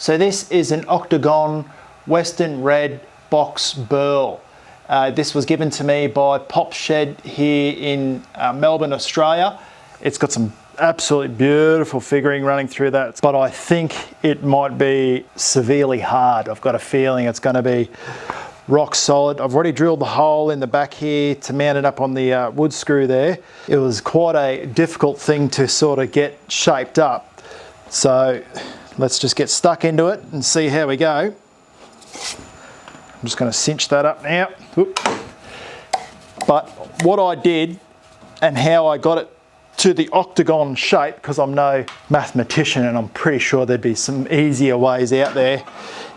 So this is an Octagon Western Red box burl. This was given to me by Pop Shed here in Melbourne, Australia. It's got some absolutely beautiful figuring running through that, but I think it might be severely hard. I've got a feeling it's going to be rock solid. I've already drilled the hole in the back here to mount it up on the wood screw there. It was quite a difficult thing to sort of get shaped up. So let's just get stuck into it and see how we go. I'm just going to cinch that up now. Oop. But what I did and how I got it to the octagon shape, because I'm no mathematician and I'm pretty sure there'd be some easier ways out there,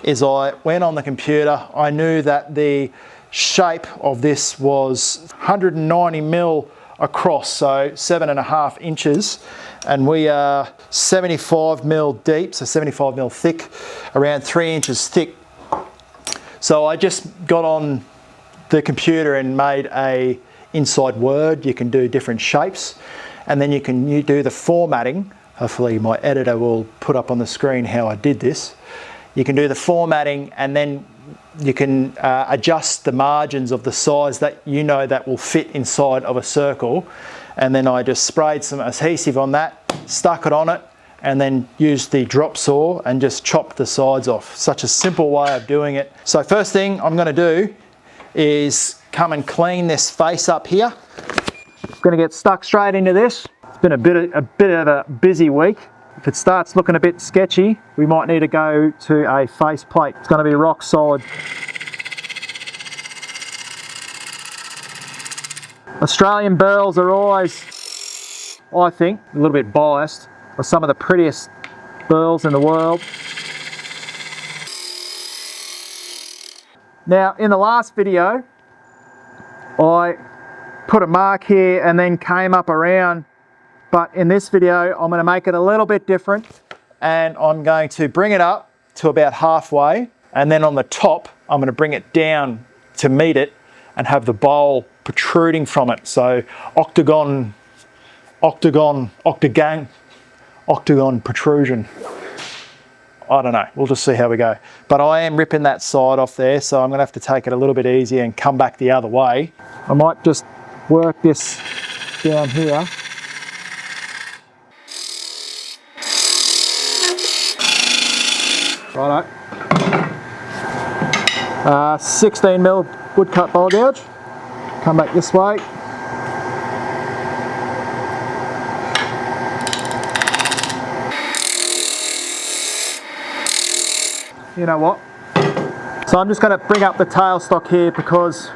is I went on the computer. I knew that the shape of this was 190 mil across, so 7.5 inches, and we are 75 mil deep, so 75 mil thick, around 3 inches thick. So I just got on the computer and made a inside Word. You can do different shapes, and then you do the formatting. Hopefully my editor will put up on the screen how I did this. You can do the formatting, and then you can adjust the margins of the size that you know that will fit inside of a circle. And then I just sprayed some adhesive on that, stuck it on it, and then used the drop saw and just chopped the sides off. Such a simple way of doing it. So first thing I'm going to do is come and clean this face up here. I'm going to get stuck straight into this. It's been a bit of a busy week. If it starts looking a bit sketchy, we might need to go to a face plate. It's going to be rock solid. Australian burls are always, I think, a little bit biased, are some of the prettiest burls in the world. Now, in the last video, I put a mark here and then came up around, but in this video, I'm going to make it a little bit different, and I'm going to bring it up to about halfway, and then on the top, I'm going to bring it down to meet it and have the bowl protruding from it. So octagon protrusion. I don't know, we'll just see how we go. But I am ripping that side off there, so I'm gonna have to take it a little bit easier and come back the other way. I might just work this down here. Righto. 16 mil woodcut bowl gouge. Come back this way. You know what? So I'm just going to bring up the tailstock here because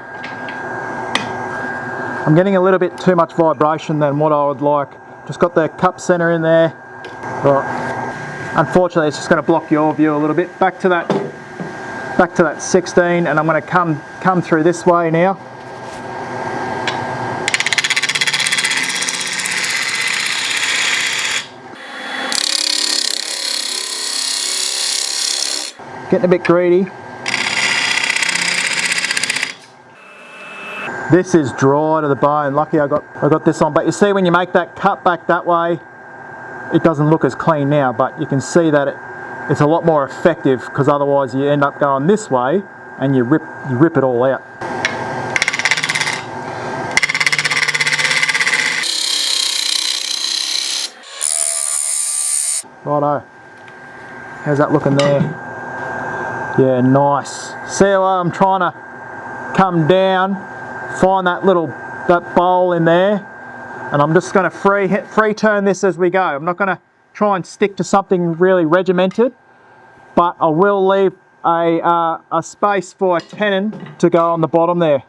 I'm getting a little bit too much vibration than what I would like. Just got the cup center in there. Right. Unfortunately, it's just going to block your view a little bit. Back to that 16, and I'm going to come through this way now. Getting a bit greedy. This is dry to the bone. Lucky I got this on. But you see, when you make that cut back that way, it doesn't look as clean now, but you can see that it's a lot more effective, because otherwise you end up going this way and you rip it all out. Righto. How's that looking there? Yeah, nice. See how I'm trying to come down, find that bowl in there, and I'm just going to free turn this as we go. I'm not going to try and stick to something really regimented, but I will leave a space for a tenon to go on the bottom there.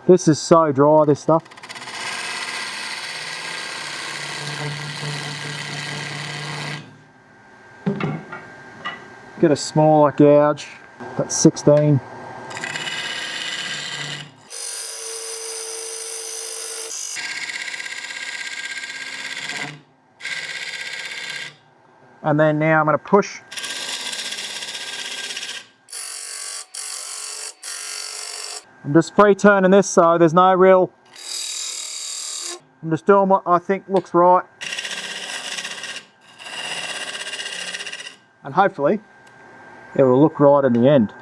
This is so dry, this stuff. Get a smaller gouge, that's 16. And then now I'm going to push. I'm just free turning this so there's no real I'm just doing what I think looks right. And hopefully it will look right in the end.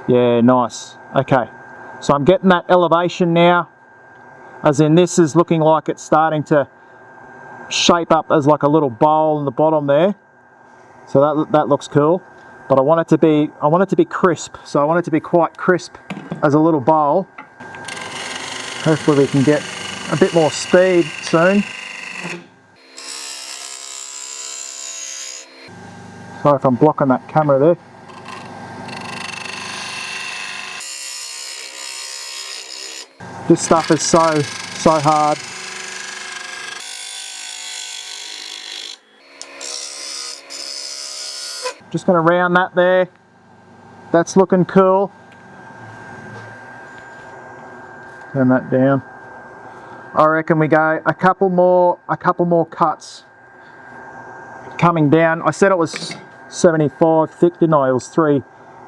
Yeah, nice. Okay, so I'm getting that elevation now, as in this is looking like it's starting to shape up as like a little bowl in the bottom there. So that looks cool. But I want it to be crisp. So I want it to be quite crisp as a little bowl. Hopefully we can get a bit more speed soon. Sorry if I'm blocking that camera there. This stuff is so hard. Just going to round that there. That's looking cool. Turn that down. I reckon we go a couple more cuts coming down. I said it was 75 thick, didn't I? It was 3,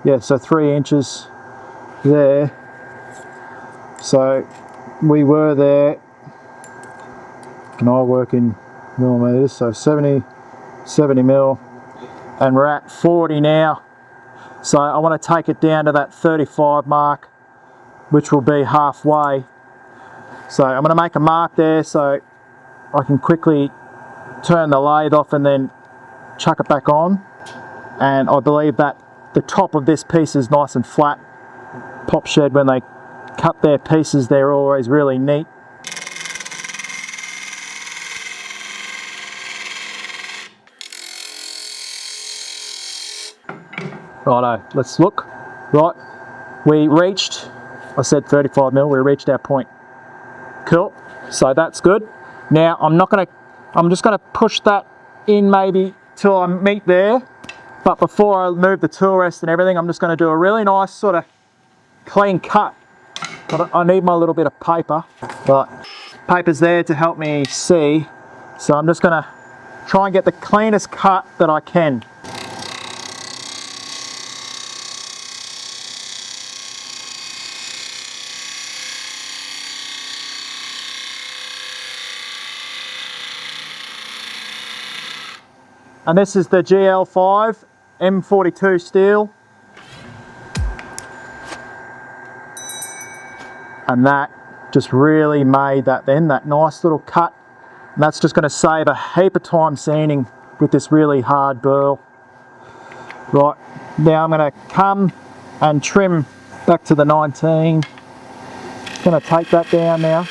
yeah, so 3 inches there. So we were there, and I work in millimeters, so 70 mil, and we're at 40 now. So I want to take it down to that 35 mark, which will be halfway. So I'm going to make a mark there so I can quickly turn the lathe off and then chuck it back on. And I believe that the top of this piece is nice and flat. Pop Shed, when they cut their pieces, they're always really neat. Righto, let's look. Right, we reached, I said 35 mil, we reached our point. Cool, so that's good. Now I'm just gonna push that in maybe till I meet there. But before I move the tool rest and everything, I'm just gonna do a really nice sort of clean cut. But I need my little bit of paper. Right, paper's there to help me see. So I'm just gonna try and get the cleanest cut that I can. And this is the GL5 M42 steel. And that just really made that nice little cut. And that's just going to save a heap of time sanding with this really hard burl. Right, now I'm going to come and trim back to the 19. Going to take that down now.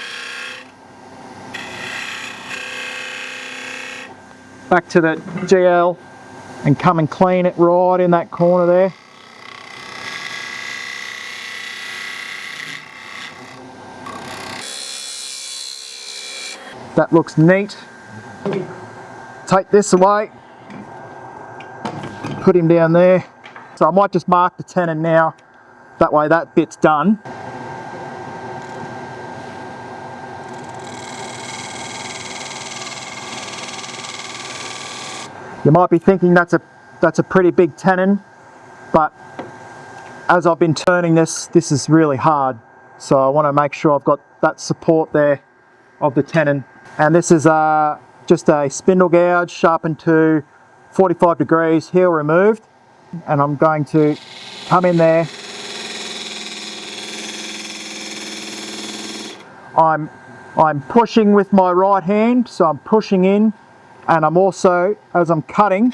Back to the GL and come and clean it right in that corner there. That looks neat. Take this away, put him down there. So I might just mark the tenon now, that way that bit's done. You might be thinking that's a pretty big tenon, but as I've been turning this is really hard. So I want to make sure I've got that support there of the tenon. And this is just a spindle gouge sharpened to 45 degrees, heel removed. And I'm going to come in there. I'm pushing with my right hand, so I'm pushing in, and I'm also, as I'm cutting,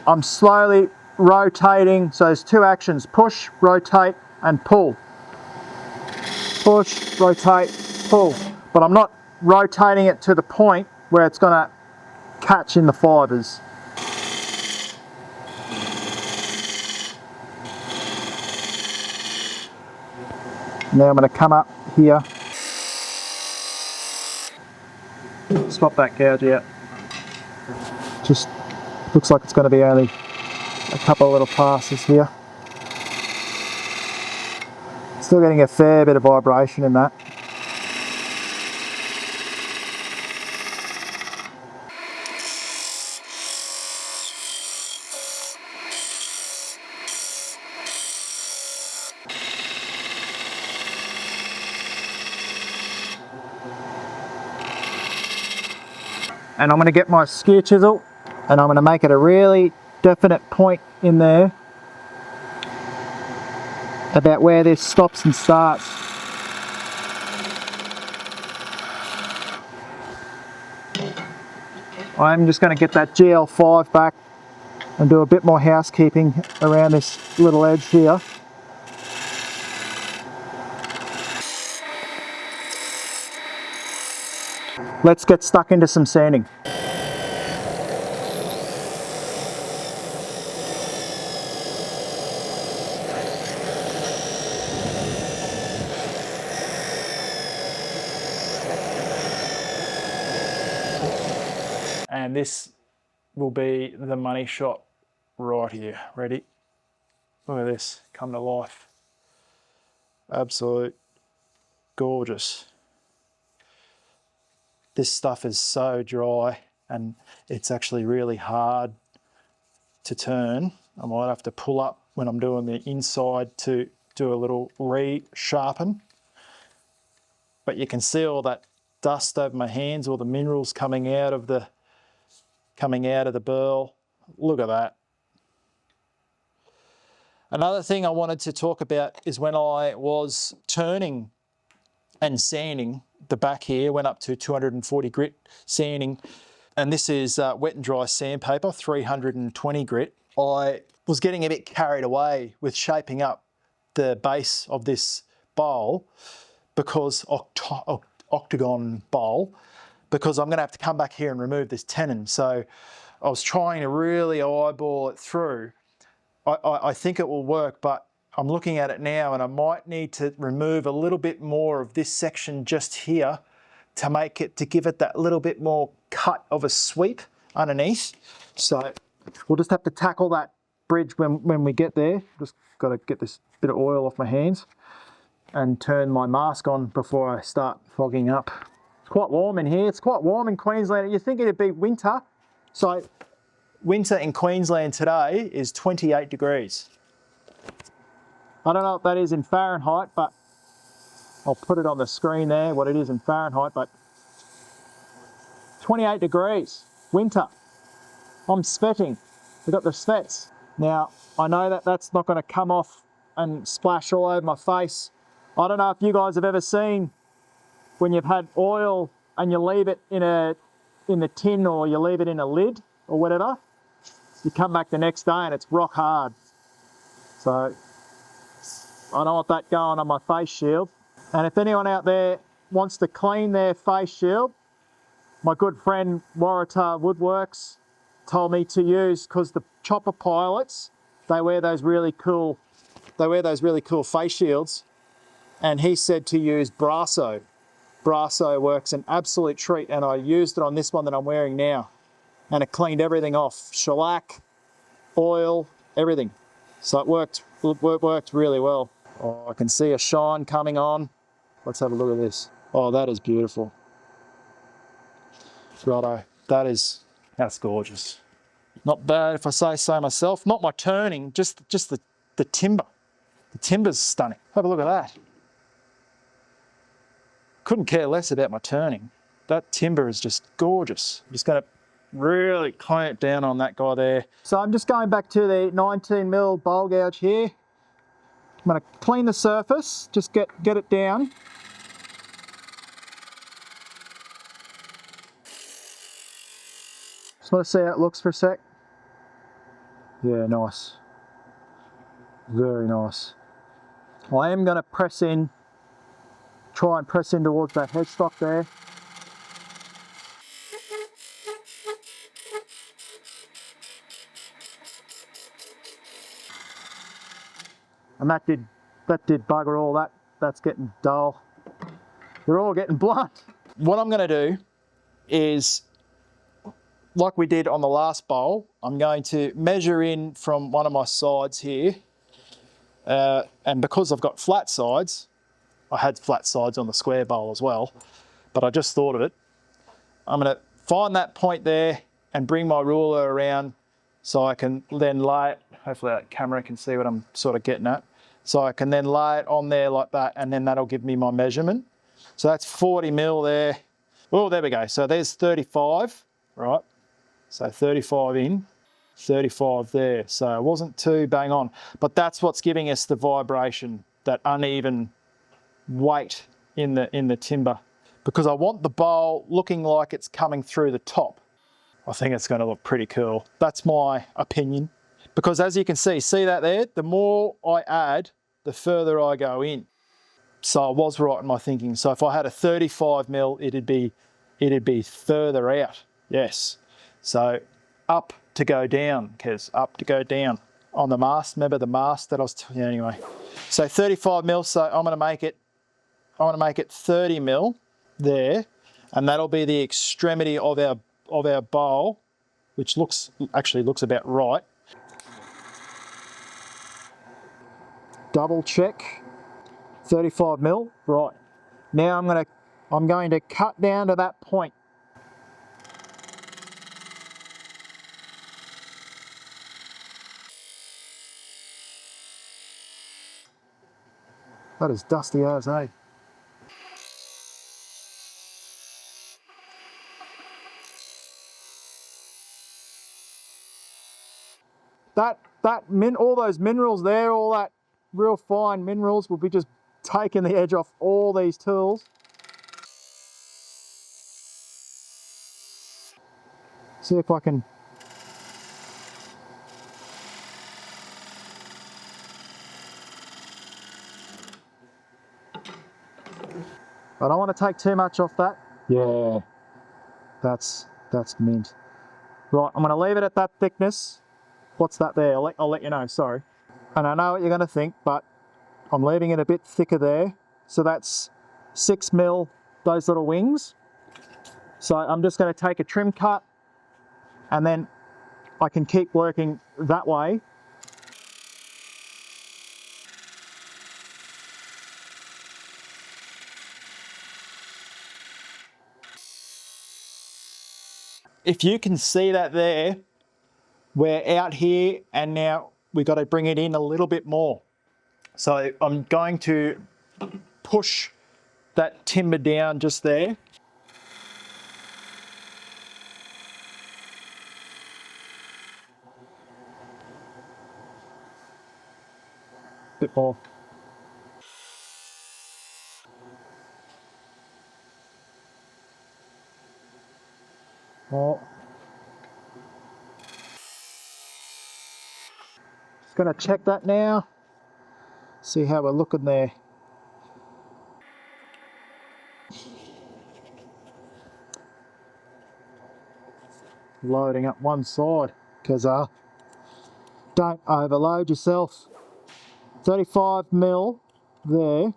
I'm slowly rotating. So there's 2 actions: push, rotate, and pull. Push, rotate, pull. But I'm not rotating it to the point where it's going to catch in the fibres. Now I'm going to come up here, swap that gouge out. Just looks like it's going to be only a couple of little passes here. Still getting a fair bit of vibration in that. And I'm going to get my skewer chisel and I'm going to make it a really definite point in there about where this stops and starts. I'm just going to get that GL5 back and do a bit more housekeeping around this little edge here. Let's get stuck into some sanding. And this will be the money shot right here. Ready? Look at this, come to life. Absolute gorgeous. This stuff is so dry and it's actually really hard to turn. I might have to pull up when I'm doing the inside to do a little re-sharpen. But you can see all that dust over my hands, all the minerals coming out of the burl. Look at that. Another thing I wanted to talk about is when I was turning and sanding the back here, went up to 240 grit sanding, and this is wet and dry sandpaper, 320 grit. I was getting a bit carried away with shaping up the base of this bowl, because octagon bowl, because I'm going to have to come back here and remove this tenon. So I was trying to really eyeball it through. I think it will work, but I'm looking at it now and I might need to remove a little bit more of this section just here to give it that little bit more cut of a sweep underneath. So we'll just have to tackle that bridge when we get there. Just got to get this bit of oil off my hands and turn my mask on before I start fogging up. It's quite warm in here. It's quite warm in Queensland. You'd think it'd be winter. So winter in Queensland today is 28 degrees. I don't know what that is in Fahrenheit, but I'll put it on the screen there, what it is in Fahrenheit, but 28 degrees, winter. I'm sweating. We've got the sweats. Now, I know that that's not going to come off and splash all over my face. I don't know if you guys have ever seen when you've had oil and you leave it in the tin, or you leave it in a lid or whatever. You come back the next day and it's rock hard. So I don't want that going on my face shield. And if anyone out there wants to clean their face shield, my good friend Waratah Woodworks told me to use, because the chopper pilots, they wear those really cool face shields, and he said to use Brasso. Brasso works an absolute treat, and I used it on this one that I'm wearing now, and it cleaned everything off. Shellac, oil, everything. So it worked really well. Oh, I can see a shine coming on. Let's have a look at this. Oh, that is beautiful. Righto, that's gorgeous. Not bad if I say so myself. Not my turning, just the timber. The timber's stunning. Have a look at that. Couldn't care less about my turning. That timber is just gorgeous. I'm just going to really clamp down on that guy there. So I'm just going back to the 19mm bowl gouge here. I'm going to clean the surface, just get it down. Just want to see how it looks for a sec. Yeah, nice. Very nice. I am going to try and press in towards that headstock there. And that did bugger all. That's getting dull. They're all getting blunt. What I'm going to do is, like we did on the last bowl, I'm going to measure in from one of my sides here. And because I've got flat sides, I had flat sides on the square bowl as well, but I just thought of it. I'm going to find that point there and bring my ruler around so I can then lay it. Hopefully that camera can see what I'm sort of getting at. So I can then lay it on there like that, and then that'll give me my measurement. So that's 40mm there. Oh, there we go. So there's 35. right? So 35 in, 35 there. So it wasn't too bang on, but that's what's giving us the vibration, that uneven weight in the timber, because I want the bowl looking like it's coming through the top. I think it's going to look pretty cool. That's my opinion, because as you can see that there, the more I add, the further I go in. So I was right in my thinking. So if I had a 35 mil, it'd be further out. Yes. So up to go down, Kez, up to go down on the mast. Remember the mast that I was telling you anyway. So 35 mil. So I'm going to make it 30 mil there, and that'll be the extremity of our bowl, which actually looks about right. Double check. 35 mil, right. Now I'm going to cut down to that point. That is dusty as, eh? All those minerals there, all that real fine minerals will be just taking the edge off all these tools. See if I can. I don't want to take too much off that. Yeah, that's mint. Right, I'm going to leave it at that thickness. What's that there? I'll let you know, sorry. And I know what you're going to think, but I'm leaving it a bit thicker there. So that's 6 mil, those little wings. So I'm just going to take a trim cut, and then I can keep working that way. If you can see that there, we're out here and now we've got to bring it in a little bit more. So I'm going to push that timber down just there. Bit more. Oh. Just going to check that now. See how we're looking there. Loading up one side, Kezza. Don't overload yourself. 35 mil there.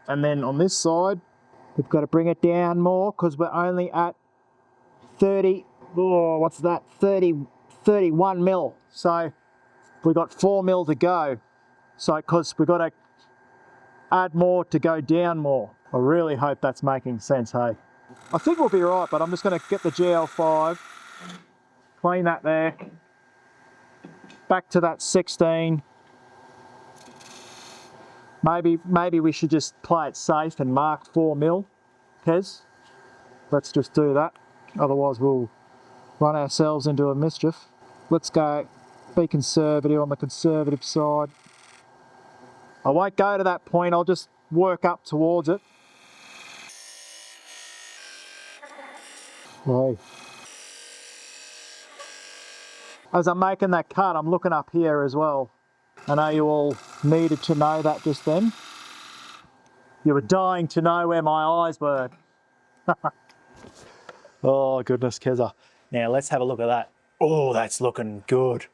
And then on this side, we've got to bring it down more because we're only at 30, oh, what's that? 31 mil. So we've got 4 mil to go. So, because we've got to add more to go down more. I really hope that's making sense, hey? I think we'll be right, but I'm just going to get the GL5, clean that there, back to that 16. Maybe we should just play it safe and mark 4 mil, Kez. Let's just do that. Otherwise we'll run ourselves into a mischief. Let's go be conservative on the conservative side. I won't go to that point, I'll just work up towards it. Hey. As I'm making that cut, I'm looking up here as well. I know you all needed to know that just then. You were dying to know where my eyes were. Oh goodness, Kezza. Now let's have a look at that. Oh, that's looking good.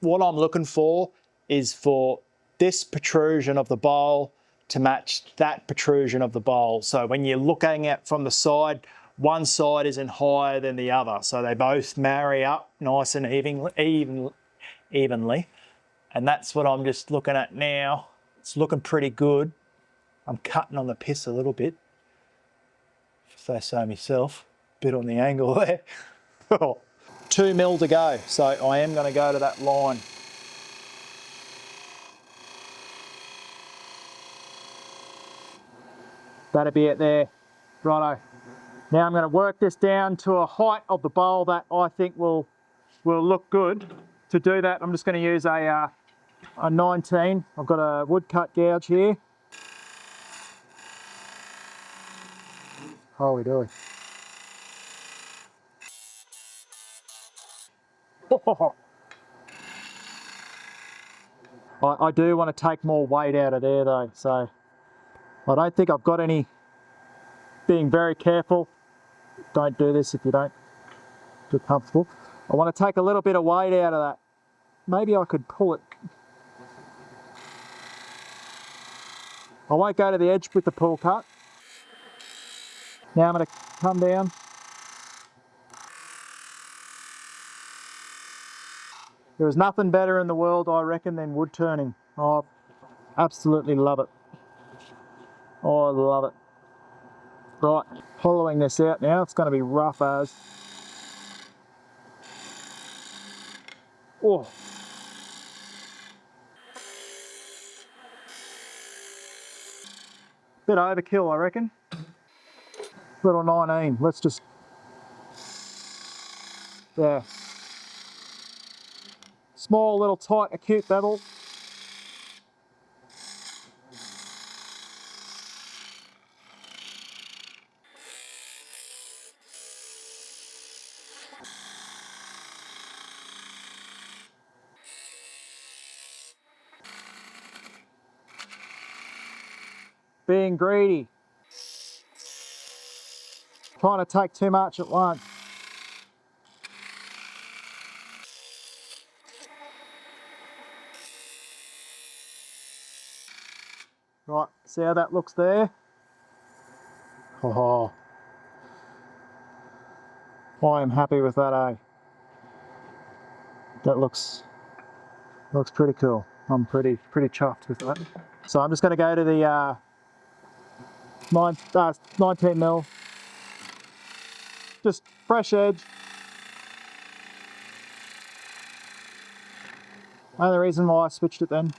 What I'm looking for is for this protrusion of the bowl to match that protrusion of the bowl. So when you're looking at from the side, one side isn't higher than the other. So they both marry up nice and evenly. And that's what I'm just looking at now. It's looking pretty good. I'm cutting on the piss a little bit. If I say so myself, bit on the angle there. 2 mil to go. So I am going to go to that line. That'll be it there. Righto. Now I'm going to work this down to a height of the bowl that I think will look good. To do that, I'm just going to use a 19. I've got a woodcut gouge here. Holy dooly. I do want to take more weight out of there though, so I don't think I've got any. Being very careful. Don't do this if you don't feel comfortable. I want to take a little bit of weight out of that. Maybe I could pull it. I won't go to the edge with the pull cut. Now I'm going to come down. There is nothing better in the world, I reckon, than wood turning. I absolutely love it. Oh, I love it. Right, hollowing this out now. It's going to be rough as. Oh. Bit overkill, I reckon. Little 19. Let's just. Yeah. Small, little, tight, acute bevel. Being greedy. Trying to take too much at once. Right, see how that looks there? Oh, I am happy with that, eh? That looks pretty cool. I'm pretty chuffed with that. So I'm just going to go to the 19 mil. Just fresh edge. Only reason why I switched it then.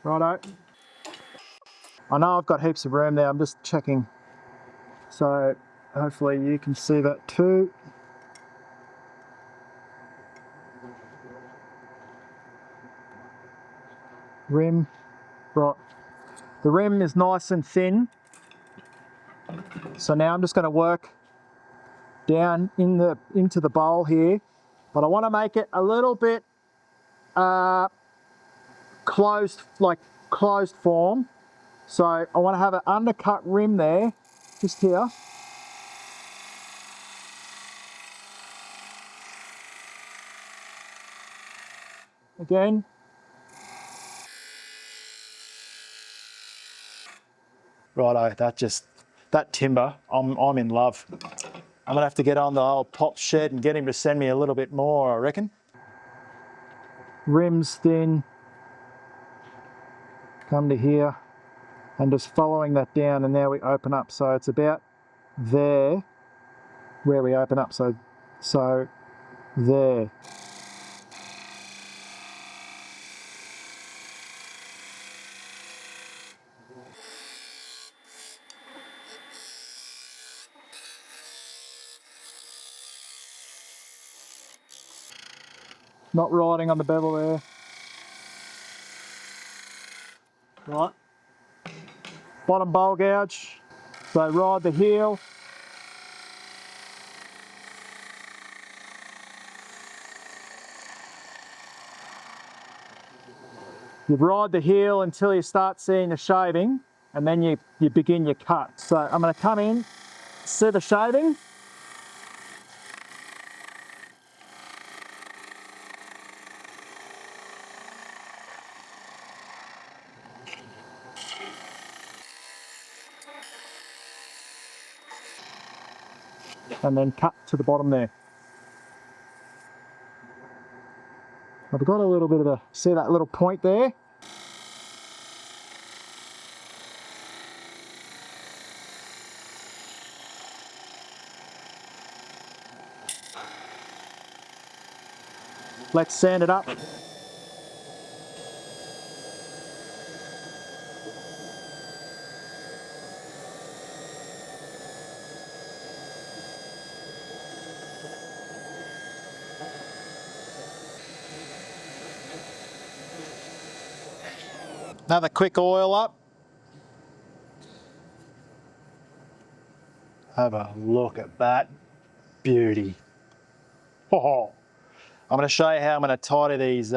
Righto. I know I've got heaps of room there, I'm just checking. So hopefully you can see that too. Rim, right. The rim is nice and thin. So now I'm just going to work down into the bowl here, but I want to make it a little bit closed, like closed form. So I want to have an undercut rim there, just here. Again. Righto, that timber, I'm in love. I'm gonna have to get on the old pop shed and get him to send me a little bit more, I reckon. Rims thin. Come to here and just following that down, and now we open up. So it's about there where we open up. So there. Not riding on the bevel there. Right. Bottom bowl gouge. So ride the heel. You ride the heel until you start seeing the shaving, and then you begin your cut. So I'm going to come in, see the shaving. And then cut to the bottom there. I've got a little bit of a, see that little point there? Let's sand it up. Another quick oil up. Have a look at that beauty. Oh, I'm going to show you how I'm going to tidy these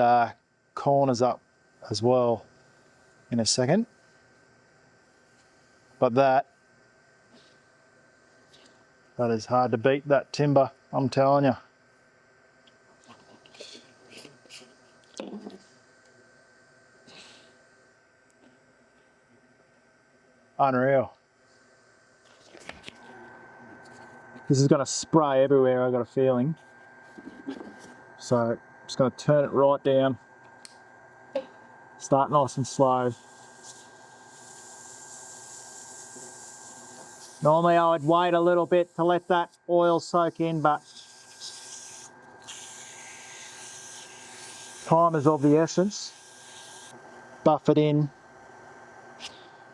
corners up as well in a second. But that is hard to beat, that timber, I'm telling you. Unreal. This is going to spray everywhere, I've got a feeling. So I'm just going to turn it right down. Start nice and slow. Normally I would wait a little bit to let that oil soak in, but time is of the essence. Buff it in.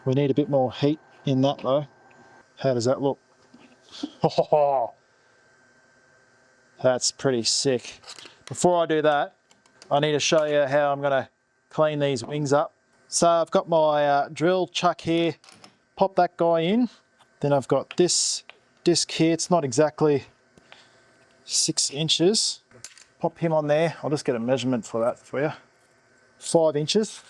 We need a bit more heat in that though. How does that look? Oh, that's pretty sick. Before I do that, I need to show you how I'm going to clean these wings up. So I've got my drill chuck here. Pop that guy in. Then I've got this disc here. It's not exactly 6 inches. Pop him on there. I'll just get a measurement for that for you. 5 inches.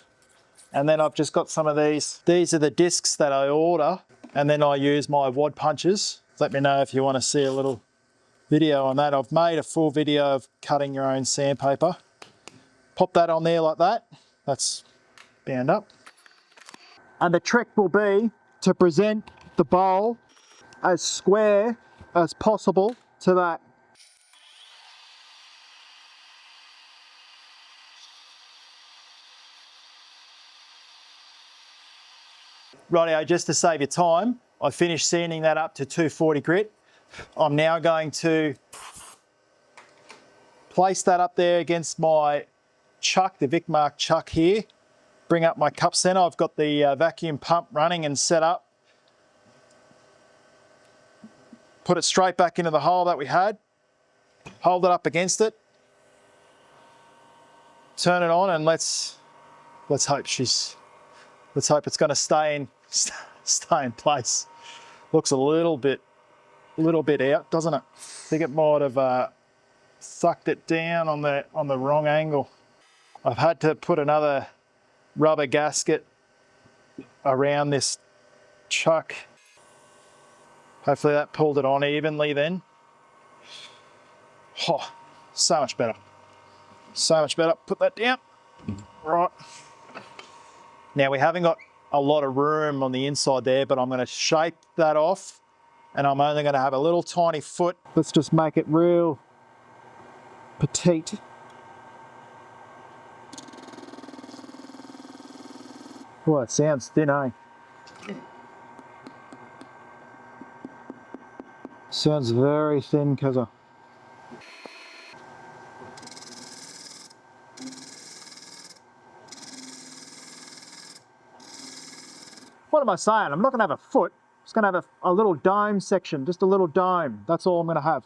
And then I've just got some of these. These are the discs that I order. And then I use my wad punches. Let me know if you want to see a little video on that. I've made a full video of cutting your own sandpaper. Pop that on there like that. That's bound up. And the trick will be to present the bowl as square as possible to that. Rightio, just to save you time, I finished sanding that up to 240 grit. I'm now going to place that up there against my chuck, the Vic Mark chuck here. Bring up my cup center. I've got the vacuum pump running and set up. Put it straight back into the hole that we had. Hold it up against it. Turn it on and let's hope it's going to stay in place. Looks a little bit out, doesn't it? I think it might have sucked it down on the wrong angle. I've had to put another rubber gasket around this chuck. Hopefully that pulled it on evenly then. Oh, so much better. So much better. Put that down. Right. Now we haven't got a lot of room on the inside there, but I'm going to shape that off and I'm only going to have a little tiny foot. Let's just make it real petite. Oh, it sounds thin, eh? Sounds very thin, Kezza. What am I saying? I'm not going to have a foot. I'm just going to have a little dome section, just a little dome. That's all I'm going to have.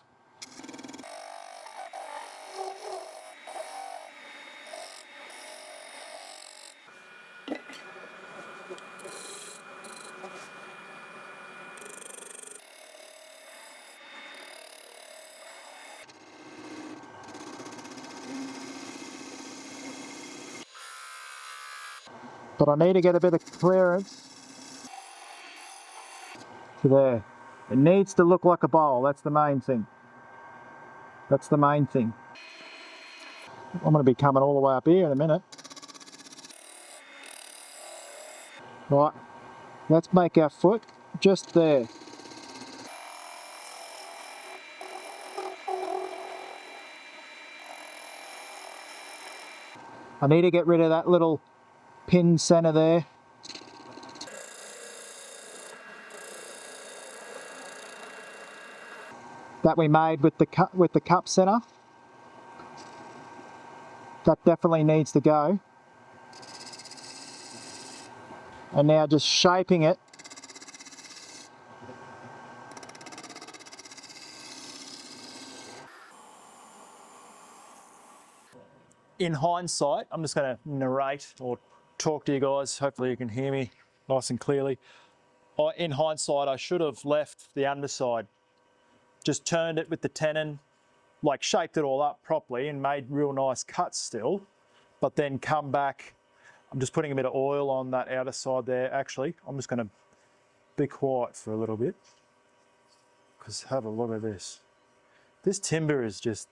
But I need to get a bit of clearance to there. It needs to look like a bowl. That's the main thing. That's the main thing. I'm going to be coming all the way up here in a minute. Right, let's make our foot just there. I need to get rid of that little pin center there. That we made with the cup center. That definitely needs to go. And now just shaping it. In hindsight, I'm just going to narrate or talk to you guys. Hopefully you can hear me nice and clearly. In hindsight, I should have left the underside. Just turned it with the tenon, like shaped it all up properly and made real nice cuts still, but then come back. I'm just putting a bit of oil on that outer side there. Actually, I'm just going to be quiet for a little bit because have a look at this. This timber is just,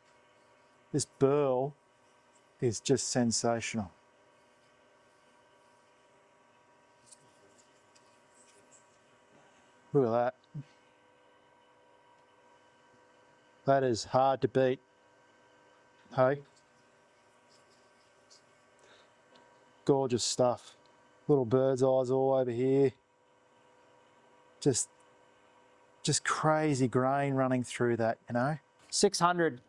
this burl is just sensational. Look at that. That is hard to beat. Hey? Gorgeous stuff. Little bird's eyes all over here. Just crazy grain running through that, you know. 600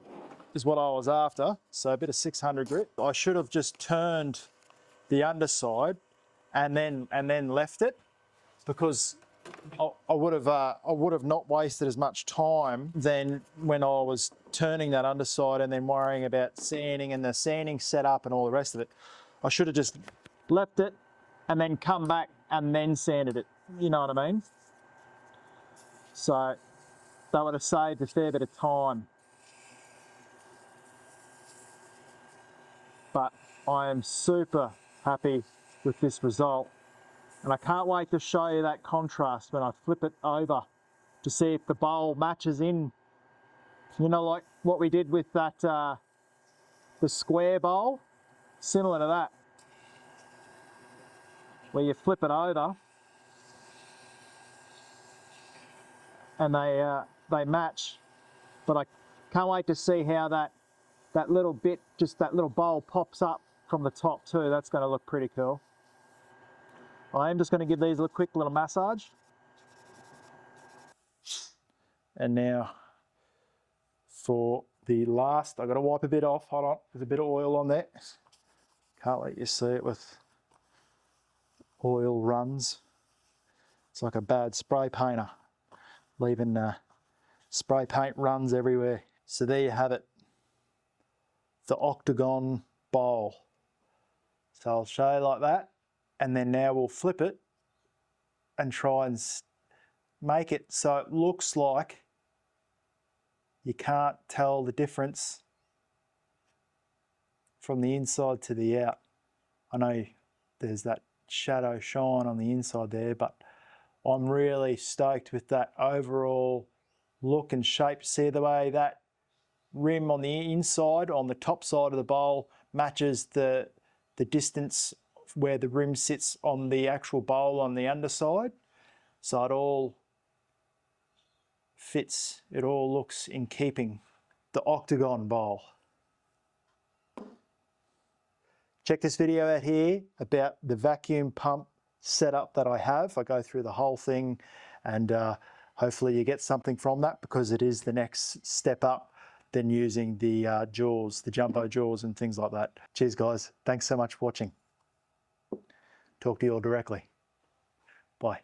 is what I was after, so a bit of 600 grit. I should have just turned the underside and then left it, because I would have not wasted as much time than when I was turning that underside and then worrying about sanding and the sanding setup and all the rest of it. I should have just left it and then come back and then sanded it. You know what I mean? So that would have saved a fair bit of time. But I am super happy with this result. And I can't wait to show you that contrast when I flip it over to see if the bowl matches in. You know, like what we did with that, the square bowl, similar to that, where you flip it over and they match. But I can't wait to see how that little bit, just that little bowl pops up from the top too. That's going to look pretty cool. I am just going to give these a quick little massage. And now for the last, I've got to wipe a bit off. Hold on, there's a bit of oil on there. Can't let you see it with oil runs. It's like a bad spray painter, leaving spray paint runs everywhere. So there you have it, the Octagon bowl. So I'll show you like that, and then now we'll flip it and try and make it so it looks like you can't tell the difference from the inside to the out. I know there's that shadow shine on the inside there, but I'm really stoked with that overall look and shape. See the way that rim on the inside, on the top side of the bowl, matches the distance where the rim sits on the actual bowl on the underside. So it all fits, it all looks in keeping. The Octagon bowl. Check this video out here about the vacuum pump setup that I have. I go through the whole thing, and hopefully you get something from that, because it is the next step up than using the jaws, the jumbo jaws and things like that. Cheers guys, thanks so much for watching. Talk to you all directly. Bye.